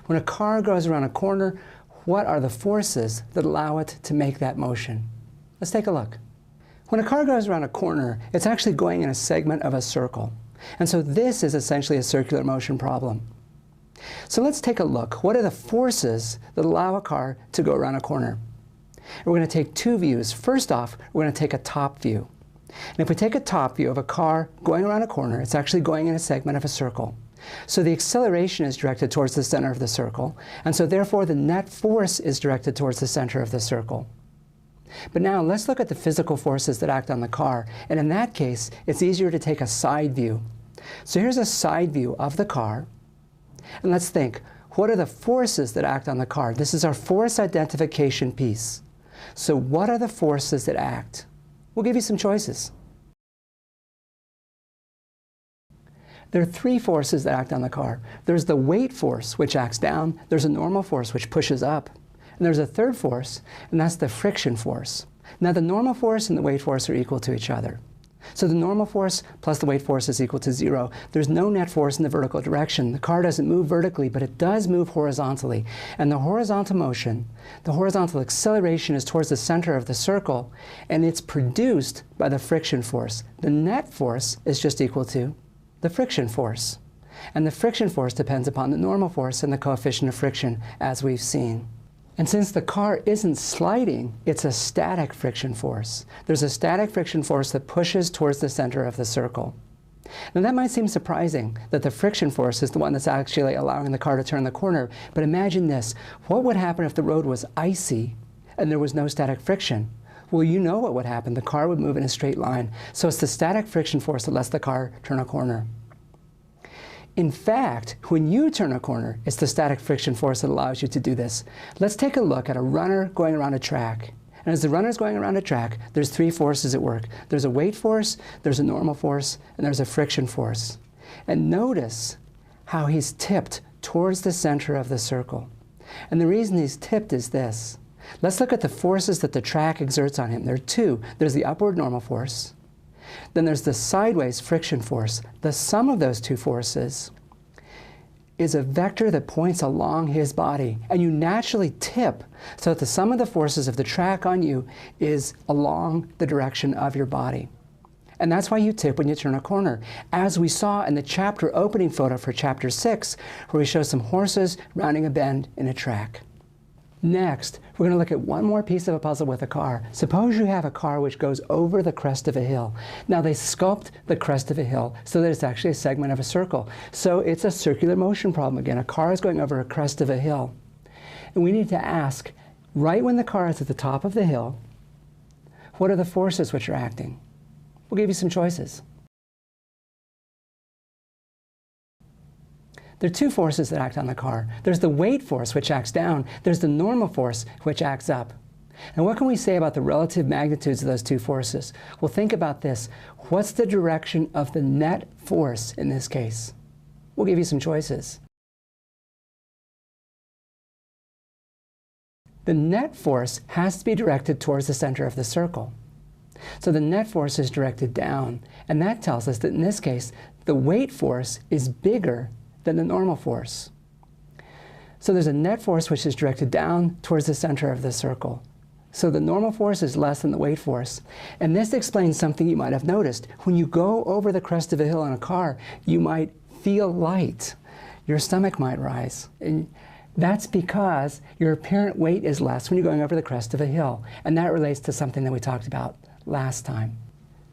When a car goes around a corner, what are the forces that allow it to make that motion? Let's take a look. When a car goes around a corner, it's actually going in a segment of a circle. And so this is essentially a circular motion problem. So let's take a look. What are the forces that allow a car to go around a corner? And we're going to take two views. First off, we're going to take a top view. And if we take a top view of a car going around a corner, it's actually going in a segment of a circle. So the acceleration is directed towards the center of the circle, and so therefore the net force is directed towards the center of the circle. But now let's look at the physical forces that act on the car, and in that case it's easier to take a side view. So here's a side view of the car, and let's think, what are the forces that act on the car? This is our force identification piece. So what are the forces that act? We'll give you some choices. There are three forces that act on the car. There's the weight force, which acts down. There's a normal force, which pushes up. And there's a third force, and that's the friction force. Now, the normal force and the weight force are equal to each other. So the normal force plus the weight force is equal to 0. There's no net force in the vertical direction. The car doesn't move vertically, but it does move horizontally. And the horizontal motion, the horizontal acceleration is towards the center of the circle, and it's produced by the friction force. The net force is just equal to the friction force. And the friction force depends upon the normal force and the coefficient of friction, as we've seen. And since the car isn't sliding, it's a static friction force. There's a static friction force that pushes towards the center of the circle. Now that might seem surprising, that the friction force is the one that's actually allowing the car to turn the corner, but imagine this. What would happen if the road was icy and there was no static friction? Well, you know what would happen. The car would move in a straight line. So it's the static friction force that lets the car turn a corner. In fact, when you turn a corner, it's the static friction force that allows you to do this. Let's take a look at a runner going around a track. And as the runner's going around a track, there's three forces at work. There's a weight force, there's a normal force, and there's a friction force. And notice how he's tipped towards the center of the circle. And the reason he's tipped is this. Let's look at the forces that the track exerts on him. There are two. There's the upward normal force. Then there's the sideways friction force. The sum of those two forces is a vector that points along his body. And you naturally tip so that the sum of the forces of the track on you is along the direction of your body. And that's why you tip when you turn a corner. As we saw in the chapter opening photo for chapter 6, where we show some horses rounding a bend in a track. Next, we're going to look at one more piece of a puzzle with a car. Suppose you have a car which goes over the crest of a hill. Now they sculpt the crest of a hill so that it's actually a segment of a circle. So it's a circular motion problem again. A car is going over a crest of a hill. And we need to ask, right when the car is at the top of the hill, what are the forces which are acting? We'll give you some choices. There are two forces that act on the car. There's the weight force, which acts down. There's the normal force, which acts up. And what can we say about the relative magnitudes of those two forces? Well, think about this. What's the direction of the net force in this case? We'll give you some choices. The net force has to be directed towards the center of the circle. So the net force is directed down. And that tells us that in this case, the weight force is bigger than the normal force. So there's a net force which is directed down towards the center of the circle. So the normal force is less than the weight force. And this explains something you might have noticed. When you go over the crest of a hill in a car, you might feel light. Your stomach might rise. And that's because your apparent weight is less when you're going over the crest of a hill. And that relates to something that we talked about last time.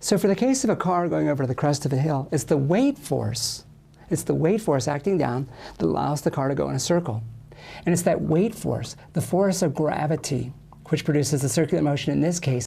So for the case of a car going over the crest of a hill, it's the weight force. It's the weight force acting down that allows the car to go in a circle. And it's that weight force, the force of gravity, which produces the circular motion in this case,